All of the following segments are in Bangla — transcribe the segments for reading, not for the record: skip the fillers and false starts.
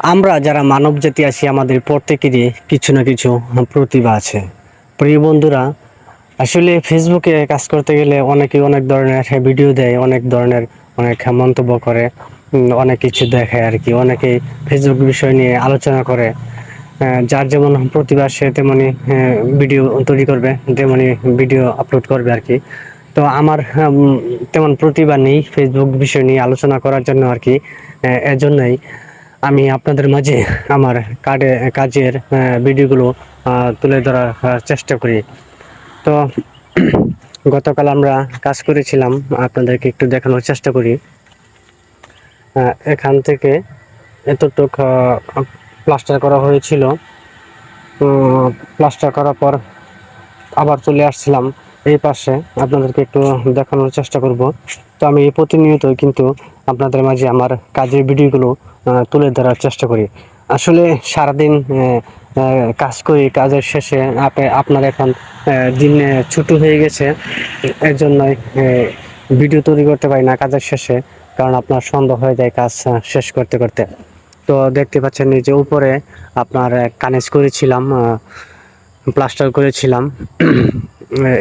আমরা যারা মানব জাতি আছি আমাদের প্রত্যেকেরই কিছু না কিছু প্রতিভা আছে। প্রিয় বন্ধুরা, আসলে ফেসবুকে কাজ করতে গেলে অনেকে অনেক ধরনের ভিডিও দেয়, অনেক ধরনের অনেক মন্তব্য করে, অনেক কিছু দেখায় আর কি। অনেকেই ফেসবুক বিষয় নিয়ে আলোচনা করে। যার যেমন প্রতিভা সে তেমনি ভিডিও তৈরি করবে, তেমনি ভিডিও আপলোড করবে আর কি। তো আমার তেমন প্রতিভা নেই ফেসবুক বিষয় নিয়ে আলোচনা করার জন্য আর কি। এজন্যই আমি আপনাদের মাঝে আমার কাজের ভিডিওগুলো তুলে ধরার চেষ্টা করি। তো গতকাল আমরা কাজ করেছিলাম, আপনাদেরকে একটু দেখানোর চেষ্টা করি। এখান থেকে এতটুক প্লাস্টার করা হয়েছিল। প্লাস্টার করার পর আবার চলে আসছিলাম এই পাশে, আপনাদেরকে একটু দেখানোর চেষ্টা করব। তো আমি প্রতিনিয়ত কিন্তু আপনাদের মাঝে আমার কাজের ভিডিওগুলো তুলে ধরার চেষ্টা করি। আসলে সারাদিন কাজ করি, কাজের শেষে আপনার এখন দিন ছুটি হয়ে গেছে, এর জন্যই ভিডিও তৈরি করতে পারি না কাজের শেষে, কারণ আপনার সন্ধ্যা হয়ে যায় কাজ শেষ করতে করতে। তো দেখতে পাচ্ছেন এই যে উপরে আপনার কানেক্ট করেছিলাম, প্লাস্টার করেছিলাম।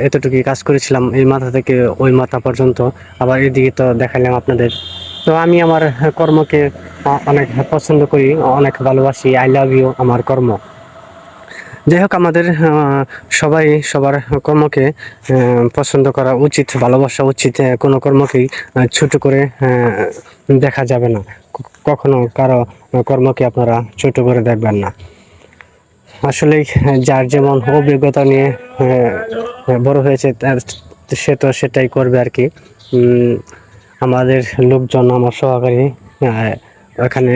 এতটুকুই কাজ করেছিলাম, এই মাথা থেকে ওই মাথা পর্যন্ত। আবার এদিকে তো দেখালাম আপনাদের। তো আমি আমার কর্মকে অনেক পছন্দ করি, অনেক ভালোবাসি। আই লাভ ইউ আমার কর্ম। যাই হোক, আমাদের সবাই সবার কর্মকে পছন্দ করা উচিত, ভালোবাসা উচিত। কোনো কর্মকেই ছোট করে দেখা যাবে না। কখনো কারো কর্মকে আপনারা ছোট করে দেখবেন না। আসলে যার যেমন অভিজ্ঞতা নিয়ে বড় হয়েছে সে তো সেটাই করবে আর কি। আমাদের লোকজন, আমার সহকারী এখানে